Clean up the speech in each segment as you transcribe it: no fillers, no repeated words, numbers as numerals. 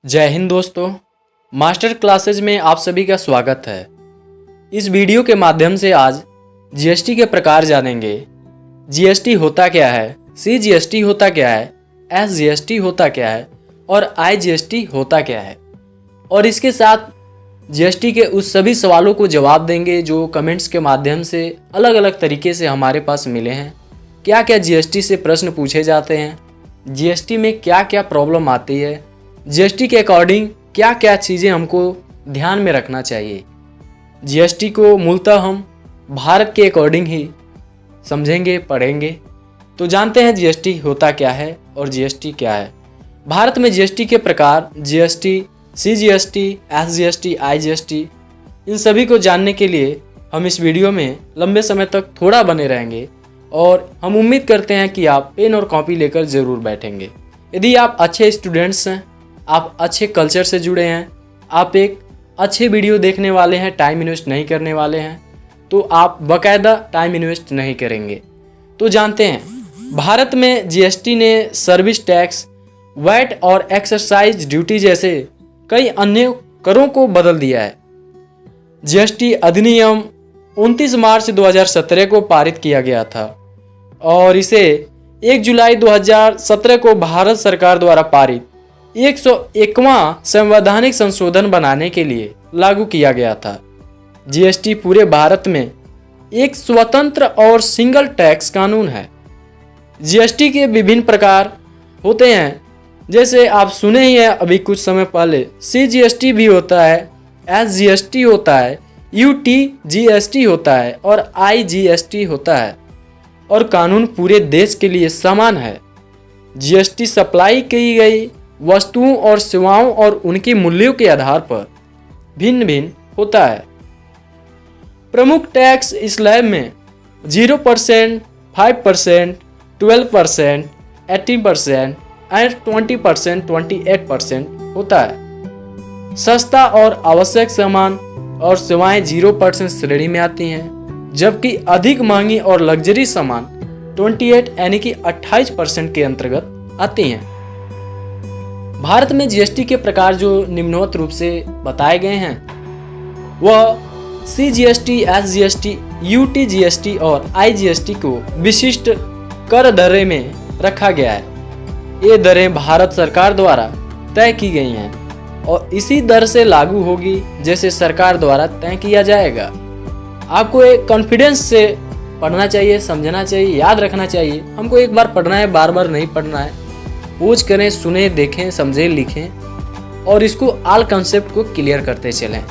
जय हिंद दोस्तों। Master classes में आप सभी का स्वागत है। इस वीडियो के माध्यम से आज जीएसटी के प्रकार जानेंगे। जीएसटी होता क्या है, सीजीएसटी होता क्या है, एसजीएसटी होता क्या है और आईजीएसटी होता क्या है। और इसके साथ जीएसटी के उस सभी सवालों को जवाब देंगे जो कमेंट्स के माध्यम से अलग अलग तरीके से हमारे पास मिले हैं। क्या क्या जीएसटी से प्रश्न पूछे जाते हैं, जीएसटी में क्या क्या प्रॉब्लम आती है, जीएसटी के अकॉर्डिंग क्या क्या चीज़ें हमको ध्यान में रखना चाहिए। जीएसटी को मूलतः हम भारत के अकॉर्डिंग ही समझेंगे, पढ़ेंगे। तो जानते हैं जीएसटी होता क्या है और जीएसटी क्या है। भारत में जीएसटी के प्रकार जीएसटी, सीजीएसटी, एसजीएसटी, आईजीएसटी, इन सभी को जानने के लिए हम इस वीडियो में लंबे समय तक थोड़ा बने रहेंगे और हम उम्मीद करते हैं कि आप पेन और कॉपी लेकर ज़रूर बैठेंगे। यदि आप अच्छे स्टूडेंट्स हैं, आप अच्छे कल्चर से जुड़े हैं, आप एक अच्छे वीडियो देखने वाले हैं, टाइम इन्वेस्ट नहीं करने वाले हैं, तो आप बाकायदा टाइम इन्वेस्ट नहीं करेंगे। तो जानते हैं भारत में जीएसटी ने सर्विस टैक्स, वैट और एक्सरसाइज ड्यूटी जैसे कई अन्य करों को बदल दिया है। जीएसटी अधिनियम 29 मार्च 2017 को पारित किया गया था और इसे 1 जुलाई 2017 को भारत सरकार द्वारा पारित 101वां संवैधानिक संशोधन बनाने के लिए लागू किया गया था। जीएसटी पूरे भारत में एक स्वतंत्र और सिंगल टैक्स कानून है। जीएसटी के विभिन्न प्रकार होते हैं, जैसे आप सुने ही हैं अभी कुछ समय पहले, सीजीएसटी भी होता है, एसजीएसटी होता है, यूटीजीएसटी होता है और आईजीएसटी होता है और कानून पूरे देश के लिए समान है। जीएसटी सप्लाई की गई वस्तुओं और सेवाओं और उनके मूल्यों के आधार पर भिन्न भिन्न होता है। प्रमुख टैक्स स्लैब में 0%, 5%, 12%, 18% और 20%, 28% होता है। सस्ता और आवश्यक सामान और सेवाएं 0% श्रेणी में आती हैं, जबकि अधिक महंगी और लग्जरी सामान 28 यानी कि 28% के अंतर्गत आती हैं। भारत में जीएसटी के प्रकार जो निम्नवत रूप से बताए गए हैं वह सीजीएसटी, एसजीएसटी, यूटीजीएसटी और आईजीएसटी को विशिष्ट कर दरें में रखा गया है। ये दरें भारत सरकार द्वारा तय की गई हैं और इसी दर से लागू होगी जैसे सरकार द्वारा तय किया जाएगा। आपको एक कॉन्फिडेंस से पढ़ना चाहिए, समझना चाहिए, याद रखना चाहिए। हमको एक बार पढ़ना है, बार बार नहीं पढ़ना है। पूछ करें, सुने, देखें, समझें, लिखें और इसको ऑल कंसेप्ट को क्लियर करते चलें।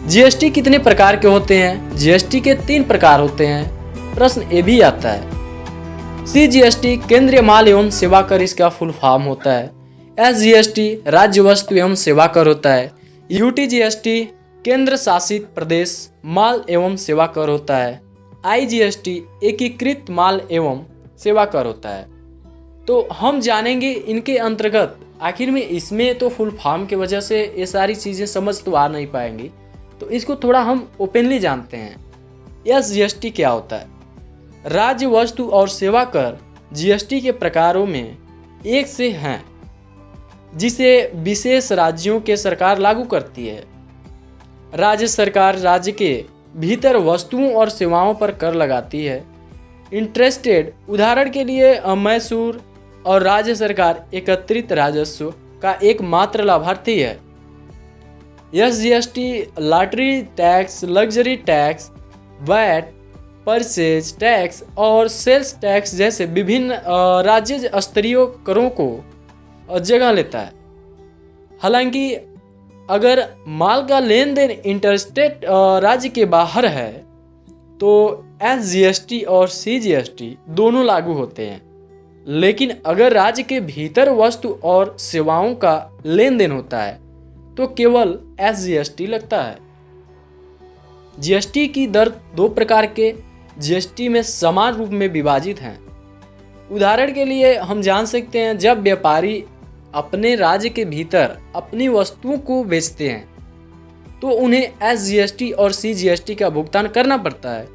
जीएसटी कितने प्रकार के होते हैं? जीएसटी के 3 प्रकार होते हैं। प्रश्न ये भी आता है। सीजीएसटी केंद्रीय माल एवं सेवा कर, इसका फुल फॉर्म होता है। एसजीएसटी राज्य वस्तु एवं सेवा कर होता है। यूटीजीएसटी केंद्र शासित प्रदेश माल एवं सेवा कर होता है। आईजीएसटी एकीकृत माल एवं सेवा कर होता है। तो हम जानेंगे इनके अंतर्गत। आखिर में इसमें तो फुल फॉर्म की वजह से ये सारी चीज़ें समझ तो आ नहीं पाएंगी, तो इसको थोड़ा हम ओपनली जानते हैं। एसजीएसटी क्या होता है? राज्य वस्तु और सेवा कर जीएसटी के प्रकारों में एक से हैं, जिसे विशेष राज्यों के सरकार लागू करती है। राज्य सरकार राज्य के भीतर वस्तुओं और सेवाओं पर कर लगाती है। इंटरेस्टेड, उदाहरण के लिए मैसूर और राज्य सरकार एकत्रित राजस्व का एकमात्र लाभार्थी है। SGST lottery tax, luxury tax, VAT, purchase tax और सेल्स टैक्स जैसे विभिन्न राज्य स्तरीय करों को जगह लेता है। हालांकि अगर माल का लेन देन इंटरस्टेट राज्य के बाहर है तो एसजीएसटी और सीजीएसटी दोनों लागू होते हैं, लेकिन अगर राज्य के भीतर वस्तु और सेवाओं का लेन देन होता है तो केवल एसजीएसटी लगता है। जीएसटी की दर 2 प्रकार के जीएसटी में समान रूप में विभाजित हैं। उदाहरण के लिए हम जान सकते हैं, जब व्यापारी अपने राज्य के भीतर अपनी वस्तुओं को बेचते हैं तो उन्हें एसजीएसटी और सीजीएसटी का भुगतान करना पड़ता है।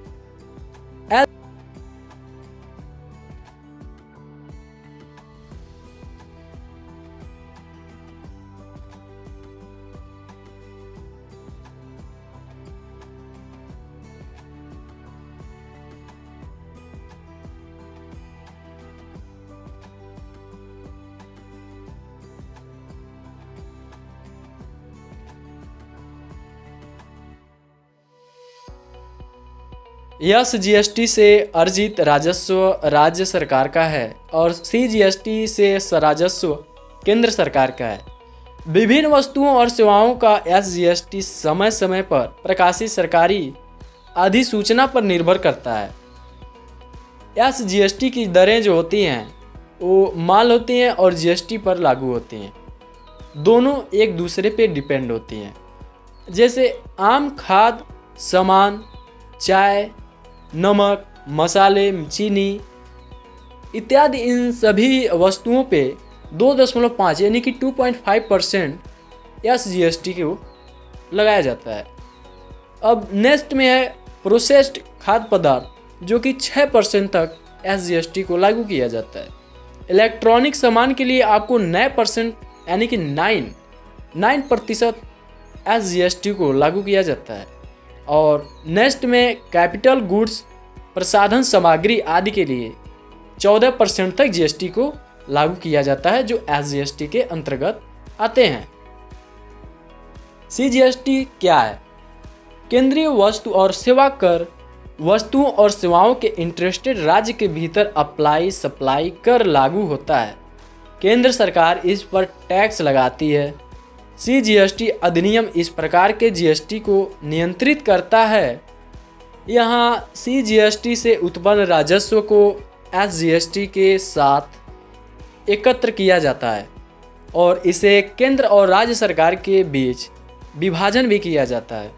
यस जीएसटी से अर्जित राजस्व राज्य सरकार का है और सी जीएसटी से राजस्व केंद्र सरकार का है। विभिन्न वस्तुओं और सेवाओं का एस जीएसटी समय समय पर प्रकाशित सरकारी अधिसूचना पर निर्भर करता है। एस जीएसटी की दरें जो होती हैं वो माल होती हैं और जीएसटी पर लागू होती हैं। दोनों एक दूसरे पे डिपेंड होती हैं। जैसे आम खाद्य सामान, चाय, नमक, मसाले, चीनी इत्यादि, इन सभी वस्तुओं पे 2.5 यानी कि 2.5% एस जीएसटी को लगाया जाता है। अब नेक्स्ट में है प्रोसेस्ड खाद्य पदार्थ, जो कि 6% तक एस जीएसटी को लागू किया जाता है। इलेक्ट्रॉनिक सामान के लिए आपको 9% यानी कि 9% एस जीएसटी को लागू किया जाता है। और नेक्स्ट में कैपिटल गुड्स, प्रसाधन सामग्री आदि के लिए 14% तक जीएसटी को लागू किया जाता है, जो एस जीएसटी के अंतर्गत आते हैं। सीजीएसटी क्या है? केंद्रीय वस्तु और सेवा कर वस्तुओं और सेवाओं के इंटरेस्टेड राज्य के भीतर अप्लाई सप्लाई कर लागू होता है। केंद्र सरकार इस पर टैक्स लगाती है। सीजीएसटी अधिनियम इस प्रकार के जीएसटी को नियंत्रित करता है। यहाँ सीजीएसटी से उत्पन्न राजस्व को एसजीएसटी के साथ एकत्र किया जाता है और इसे केंद्र और राज्य सरकार के बीच विभाजन भी किया जाता है।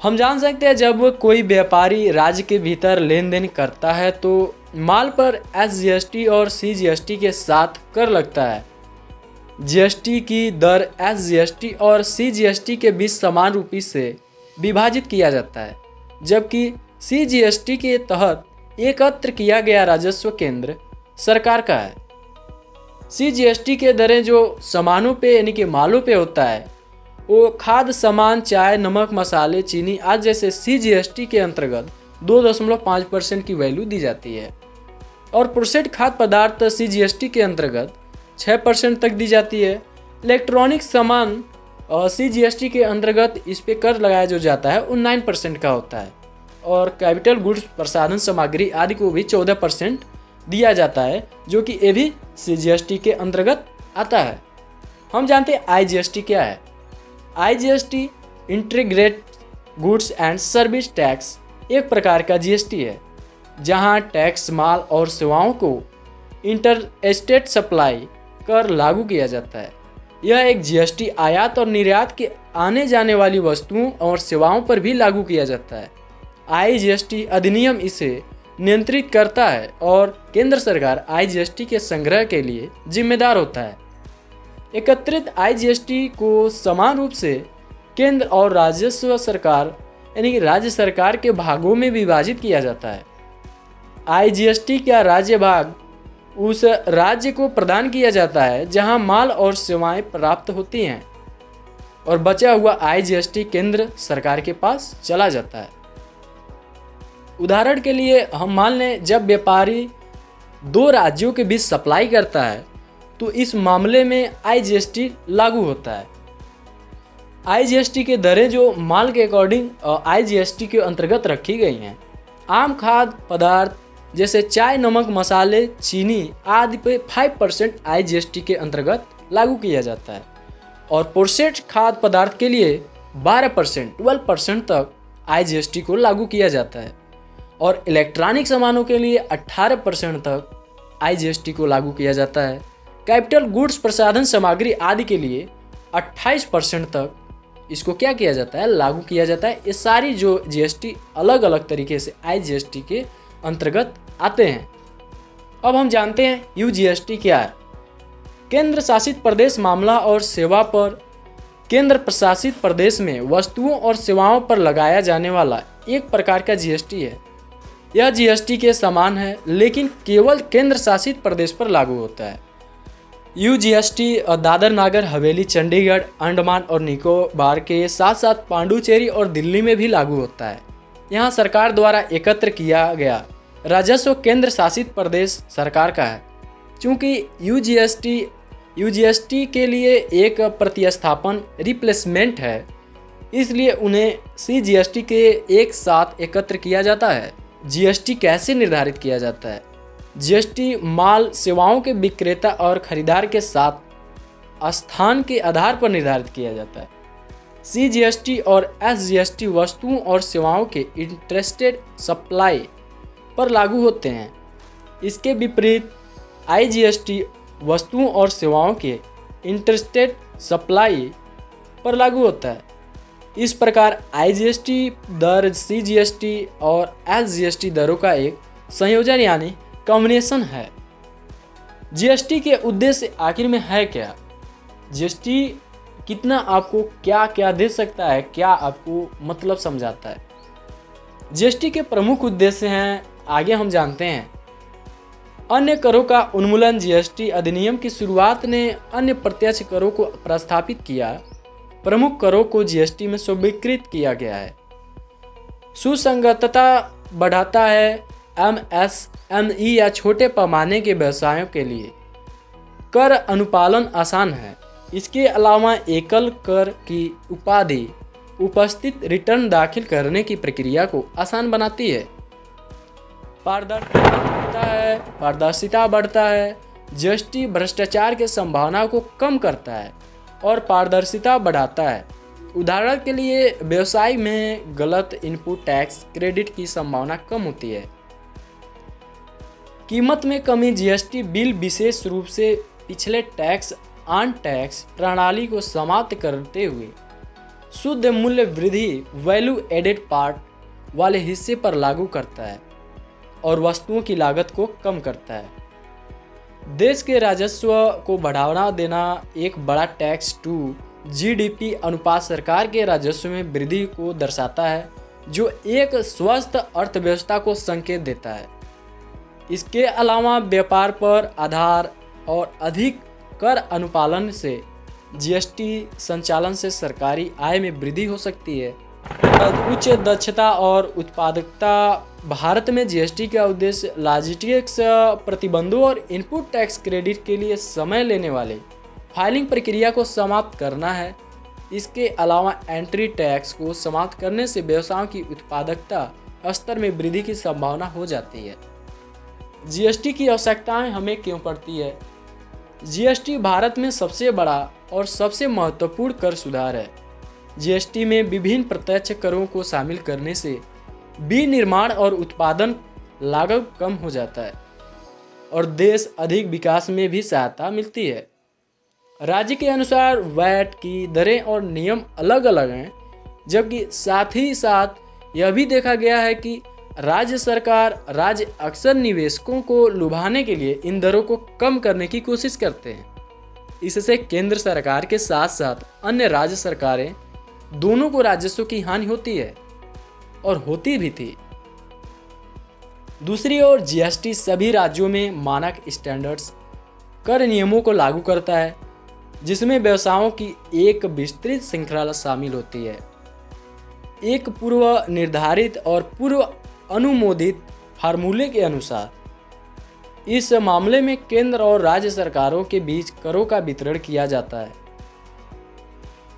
हम जान सकते हैं जब कोई व्यापारी राज्य के भीतर लेन देन करता है तो माल पर एसजीएसटी और सीजीएसटी के साथ कर लगता है। जीएसटी की दर एसजीएसटी और सीजीएसटी के बीच समान रूपी से विभाजित किया जाता है, जबकि सीजीएसटी के तहत एकत्र किया गया राजस्व केंद्र सरकार का है। सीजीएसटी के दरें जो सामानों पे यानी कि मालों पे होता है वो खाद्य सामान, चाय, नमक, मसाले, चीनी आदि जैसे सीजीएसटी के अंतर्गत 2.5% की वैल्यू दी जाती है और प्रोसेस्ड खाद्य पदार्थ सीजीएसटी के अंतर्गत 6% तक दी जाती है। इलेक्ट्रॉनिक सामान सीजीएसटी के अंतर्गत इस पे कर लगाया जो जाता है वो 9% का होता है और कैपिटल गुड्स, प्रसाधन सामग्री आदि को भी 14% दिया जाता है, जो कि ये भी सीजीएसटी के अंतर्गत आता है। हम जानते हैं आईजीएसटी क्या है। IGST integrated goods and service tax एक प्रकार का जीएसटी है, जहां टैक्स माल और सेवाओं को इंटर स्टेट सप्लाई कर लागू किया जाता है। यह एक जीएसटी आयात और निर्यात के आने जाने वाली वस्तुओं और सेवाओं पर भी लागू किया जाता है। आईजीएसटी अधिनियम इसे नियंत्रित करता है और केंद्र सरकार आईजीएसटी के संग्रह के लिए जिम्मेदार होता है। एकत्रित आईजीएसटी को समान रूप से केंद्र और राजस्व सरकार यानी कि राज्य सरकार के भागों में विभाजित किया जाता है। आईजीएसटी का राज्य भाग उस राज्य को प्रदान किया जाता है जहां माल और सेवाएं प्राप्त होती हैं और बचा हुआ आईजीएसटी केंद्र सरकार के पास चला जाता है। उदाहरण के लिए हम मान लें जब व्यापारी 2 राज्यों के बीच सप्लाई करता है तो इस मामले में आईजीएसटी लागू होता है। आईजीएसटी के दरें जो माल के अकॉर्डिंग आईजीएसटी के अंतर्गत रखी गई हैं। आम खाद्य पदार्थ जैसे चाय, नमक, मसाले, चीनी आदि पे 5% आईजीएसटी के अंतर्गत लागू किया जाता है और प्रोसेस्ड खाद्य पदार्थ के लिए 12% तक आईजीएसटी को लागू किया जाता है और इलेक्ट्रॉनिक सामानों के लिए 18% तक आईजीएसटी को लागू किया जाता है। कैपिटल गुड्स, प्रसाधन सामग्री आदि के लिए 28% तक इसको क्या किया जाता है, लागू किया जाता है। ये सारी जो जीएसटी अलग अलग तरीके से आईजीएसटी के अंतर्गत आते हैं। अब हम जानते हैं यूजीएसटी क्या है। केंद्र शासित प्रदेश मामला और सेवा पर केंद्र प्रशासित प्रदेश में वस्तुओं और सेवाओं पर लगाया जाने वाला एक प्रकार का जीएसटी है। यह जीएसटी के समान है लेकिन केवल केंद्र शासित प्रदेश पर लागू होता है। यूजीएसटी दादर नागर हवेली, चंडीगढ़, अंडमान और निकोबार के साथ साथ पांडुचेरी और दिल्ली में भी लागू होता है। यहाँ सरकार द्वारा एकत्र किया गया राजस्व केंद्र शासित प्रदेश सरकार का है। चूँकि यूजीएसटी के लिए एक प्रतिस्थापन रिप्लेसमेंट है, इसलिए उन्हें CGST के एक साथ एकत्र किया जाता है। GST कैसे निर्धारित किया जाता है? GST माल सेवाओं के विक्रेता और खरीदार के साथ स्थान के आधार पर निर्धारित किया जाता है। CGST और SGST वस्तुओं और सेवाओं के इंटरेस्टेड सप्लाई पर लागू होते हैं। इसके विपरीत IGST वस्तुओं और सेवाओं के इंटरेस्टेड सप्लाई पर लागू होता है। इस प्रकार IGST दर CGST और SGST दरों का एक संयोजन यानी कॉम्बिनेशन है। GST के उद्देश्य आखिर में है क्या? GST कितना आपको क्या क्या दे सकता है, क्या आपको मतलब समझाता है? GST के प्रमुख उद्देश्य हैं, आगे हम जानते हैं। अन्य करों का उन्मूलन। GST अधिनियम की शुरुआत ने अन्य प्रत्यक्ष करों को प्रस्थापित किया। प्रमुख करों को GST में स्वीकृत किया गया है। सुसंगतता बढ़ाता है। MSME या छोटे पैमाने के व्यवसायों के लिए कर अनुपालन आसान है। इसके अलावा एकल कर की उपाधि उपस्थित रिटर्न दाखिल करने की प्रक्रिया को आसान बनाती है। पारदर्शिता बढ़ता है। GST भ्रष्टाचार की संभावना को कम करता है और पारदर्शिता बढ़ाता है। उदाहरण के लिए व्यवसाय में गलत इनपुट टैक्स क्रेडिट की संभावना कम होती है। कीमत में कमी। GST बिल विशेष रूप से पिछले टैक्स ऑन टैक्स प्रणाली को समाप्त करते हुए शुद्ध मूल्य वृद्धि वैल्यू एडेड पार्ट वाले हिस्से पर लागू करता है और वस्तुओं की लागत को कम करता है। देश के राजस्व को बढ़ावा देना। एक बड़ा टैक्स टू GDP अनुपात सरकार के राजस्व में वृद्धि को दर्शाता है, जो एक स्वस्थ अर्थव्यवस्था को संकेत देता है। इसके अलावा व्यापार पर आधार और अधिक कर अनुपालन से GST संचालन से सरकारी आय में वृद्धि हो सकती है। उच्च दक्षता और उत्पादकता। भारत में GST का उद्देश्य लॉजिस्टिक्स प्रतिबंधों और इनपुट टैक्स क्रेडिट के लिए समय लेने वाले फाइलिंग प्रक्रिया को समाप्त करना है। इसके अलावा एंट्री टैक्स को समाप्त करने से व्यवसायों की उत्पादकता स्तर में वृद्धि की संभावना हो जाती है। GST की आवश्यकताएं हमें क्यों पड़ती है? GST भारत में सबसे बड़ा और सबसे महत्वपूर्ण कर सुधार है। GST में विभिन्न प्रत्यक्ष करों को शामिल करने से विनिर्माण और उत्पादन लागत कम हो जाता है और देश अधिक विकास में भी सहायता मिलती है। राज्य के अनुसार वैट की दरें और नियम अलग अलग हैं, जबकि साथ ही साथ यह भी देखा गया है कि राज्य अक्सर निवेशकों को लुभाने के लिए इन दरों को कम करने की कोशिश करते हैं। इससे केंद्र सरकार के साथ साथ अन्य राज्य सरकारें दोनों को राजस्व की हानि होती है और होती भी थी। दूसरी ओर GST सभी राज्यों में मानक स्टैंडर्ड्स कर नियमों को लागू करता है, जिसमें व्यवसायों की एक विस्तृत श्रृंखला शामिल होती है। एक पूर्व निर्धारित और पूर्व अनुमोदित फार्मूले के अनुसार इस मामले में केंद्र और राज्य सरकारों के बीच करों का वितरण किया जाता है।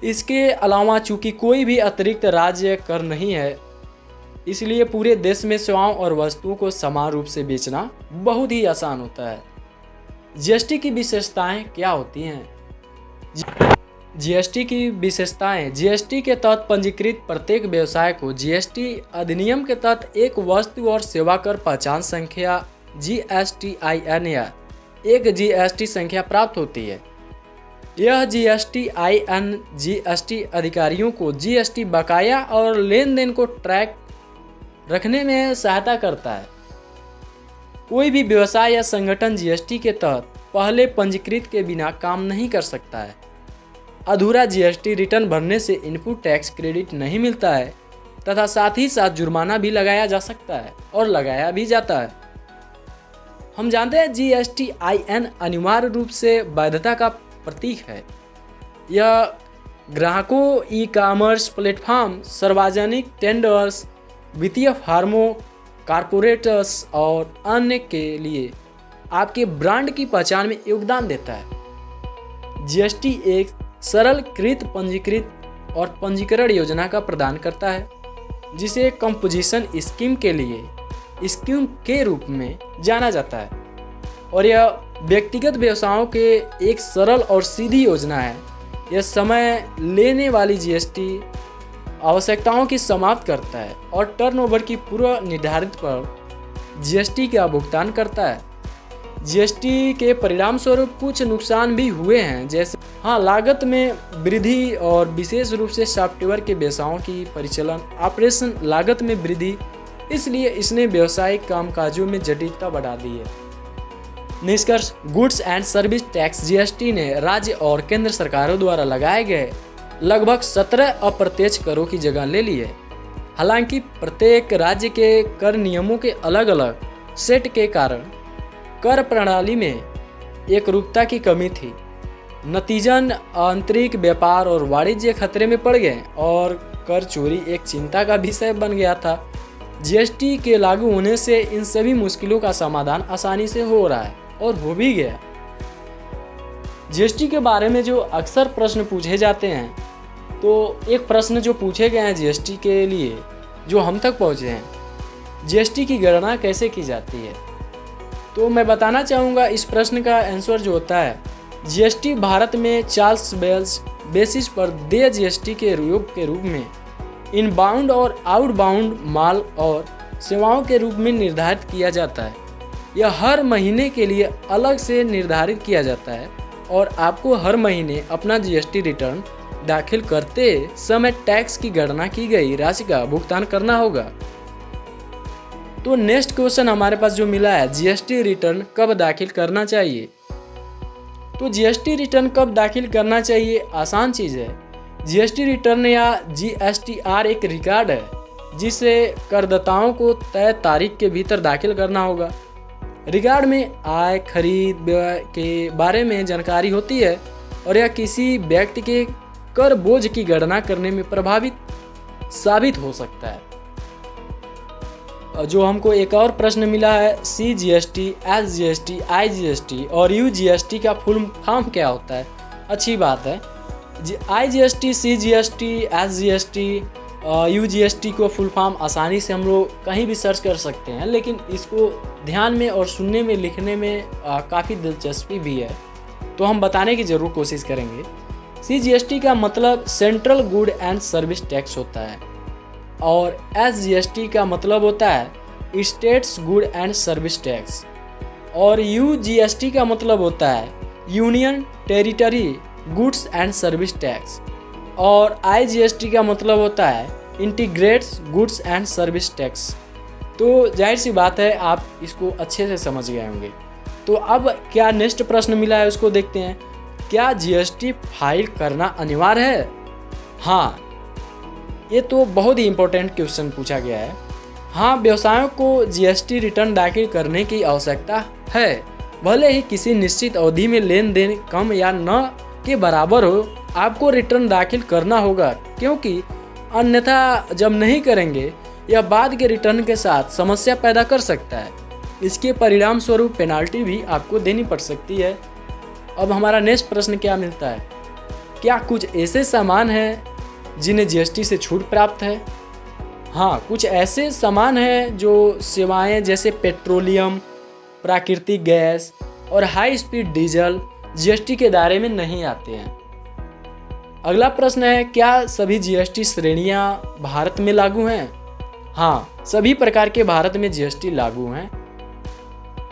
इसके अलावा चूंकि कोई भी अतिरिक्त राज्य कर नहीं है, इसलिए पूरे देश में सेवाओं और वस्तुओं को समान रूप से बेचना बहुत ही आसान होता है। GST की विशेषताएं क्या होती हैं? GST की विशेषताएं। GST के तहत पंजीकृत प्रत्येक व्यवसाय को GST अधिनियम के तहत एक वस्तु और सेवा कर पहचान संख्या GSTIN या एक GST संख्या प्राप्त होती है। यह GSTIN GST अधिकारियों को GST बकाया और लेन देन को ट्रैक रखने में सहायता करता है। कोई भी व्यवसाय या संगठन GST के तहत पहले पंजीकृत के बिना काम नहीं कर सकता है। अधूरा GST रिटर्न भरने से इनपुट टैक्स क्रेडिट नहीं मिलता है तथा साथ ही साथ जुर्माना भी लगाया जा सकता है और लगाया भी जाता है। हम जानते हैं GSTIN अनिवार्य रूप से वैधता का प्रतीक है। यह ग्राहकों, ई-कॉमर्स प्लेटफॉर्म, सार्वजनिक टेंडर्स, वित्तीय फर्मों, कॉरपोरेट्स और अन्य के लिए आपके ब्रांड की पहचान में योगदान देता है। GST एक सरलीकृत, पंजीकृत और पंजीकरण योजना का प्रदान करता है, जिसे कंपोजिशन स्कीम के लिए स्कीम के रूप में जाना जाता है। और यह व्यक्तिगत व्यवसायों के एक सरल और सीधी योजना है। यह समय लेने वाली जीएसटी आवश्यकताओं की समाप्त करता है और टर्नओवर की पूर्व निर्धारित पर जीएसटी का भुगतान करता है। जीएसटी के परिणाम स्वरूप कुछ नुकसान भी हुए हैं, जैसे लागत में वृद्धि और विशेष रूप से सॉफ्टवेयर के व्यवसायों की परिचालन ऑपरेशन लागत में वृद्धि, इसलिए इसने व्यावसायिक कामकाजों में जटिलता बढ़ा दी है। निष्कर्ष, goods and service tax GST ने राज्य और केंद्र सरकारों द्वारा लगाए गए लगभग 17 अप्रत्यक्ष करों की जगह ले ली है। हालांकि प्रत्येक राज्य के कर नियमों के अलग अलग सेट के कारण कर प्रणाली में एकरूपता की कमी थी। नतीजन आंतरिक व्यापार और वाणिज्य खतरे में पड़ गए और कर चोरी एक चिंता का विषय बन गया था। जीएसटी के लागू होने से इन सभी मुश्किलों का समाधान आसानी से हो रहा है और हो भी गया। जीएसटी के बारे में जो अक्सर प्रश्न पूछे जाते हैं, तो एक प्रश्न जो पूछे गए हैं जीएसटी के लिए जो हम तक पहुंचे हैं, जीएसटी की गणना कैसे की जाती है। तो मैं बताना चाहूँगा इस प्रश्न का आंसर जो होता है, जीएसटी भारत में चार्ल्स बेल्स बेसिस पर देय जीएसटी के रूप में इनबाउंड और आउटबाउंड माल और सेवाओं के रूप में निर्धारित किया जाता है। यह हर महीने के लिए अलग से निर्धारित किया जाता है और आपको हर महीने अपना जीएसटी रिटर्न दाखिल करते समय टैक्स की गणना की गई राशि का भुगतान करना होगा। तो नेक्स्ट क्वेश्चन हमारे पास जो मिला है, जीएसटी रिटर्न कब दाखिल करना चाहिए। तो जीएसटी रिटर्न कब दाखिल करना चाहिए, आसान चीज़ है। जीएसटी रिटर्न या जीएसटीआर एक रिकॉर्ड है जिसे करदाताओं को तय तारीख के भीतर दाखिल करना होगा। रिकॉर्ड में आय, खरीद, व्यय के बारे में जानकारी होती है और यह किसी व्यक्ति के कर बोझ की गणना करने में प्रभावित साबित हो सकता है। जो हमको एक और प्रश्न मिला है, CGST, SGST, IGST और UGST का फुल फॉर्म क्या होता है। अच्छी बात है, IGST, CGST, SGST, UGST को फुल फॉर्म आसानी से हम लोग कहीं भी सर्च कर सकते हैं, लेकिन इसको ध्यान में और सुनने में लिखने में काफ़ी दिलचस्पी भी है, तो हम बताने की ज़रूर कोशिश करेंगे। CGST का मतलब central good and service tax होता है और SGST का मतलब होता है states good and service tax और UGST का मतलब होता है union territory goods and service tax और IGST का मतलब होता है integrates goods and service tax. तो जाहिर सी बात है आप इसको अच्छे से समझ गए होंगे। तो अब क्या नेक्स्ट प्रश्न मिला है उसको देखते हैं। क्या जीएसटी फाइल करना अनिवार्य है? हाँ, ये तो बहुत ही इम्पोर्टेंट क्वेश्चन पूछा गया है। हाँ, व्यवसायों को जीएसटी रिटर्न दाखिल करने की आवश्यकता है, भले ही किसी निश्चित अवधि में लेन देन कम या न के बराबर हो, आपको रिटर्न दाखिल करना होगा, क्योंकि अन्यथा जब नहीं करेंगे यह बाद के रिटर्न के साथ समस्या पैदा कर सकता है। इसके परिणाम स्वरूप पेनाल्टी भी आपको देनी पड़ सकती है। अब हमारा नेक्स्ट प्रश्न क्या मिलता है, क्या कुछ ऐसे सामान हैं जिन्हें जीएसटी से छूट प्राप्त है? हाँ, कुछ ऐसे सामान हैं जो सेवाएं जैसे पेट्रोलियम, प्राकृतिक गैस और हाई स्पीड डीजल जीएसटी के दायरे में नहीं आते हैं। अगला प्रश्न है, क्या सभी जीएसटी श्रेणियां भारत में लागू हैं? हाँ, सभी प्रकार के भारत में जीएसटी लागू हैं।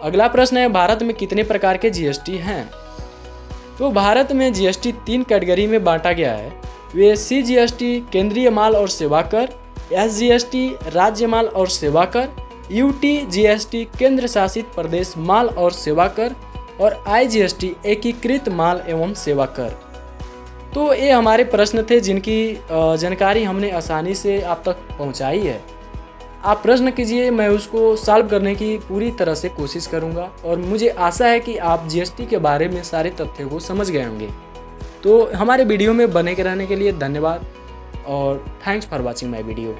अगला प्रश्न है, भारत में कितने प्रकार के जीएसटी हैं? तो भारत में जीएसटी 3 कैटेगरी में बांटा गया है। वे सीजीएसटी केंद्रीय माल और सेवा कर, एसजीएसटी राज्य माल और सेवा कर, यूटीजीएसटी केंद्र शासित प्रदेश माल और सेवा कर और आईजीएसटी एकीकृत माल एवं सेवा कर। तो ये हमारे प्रश्न थे जिनकी जानकारी हमने आसानी से आप तक पहुंचाई है। आप प्रश्न कीजिए, मैं उसको सॉल्व करने की पूरी तरह से कोशिश करूंगा और मुझे आशा है कि आप जीएसटी के बारे में सारे तथ्यों को समझ गए होंगे। तो हमारे वीडियो में बने रहने के लिए धन्यवाद और thanks for watching my video.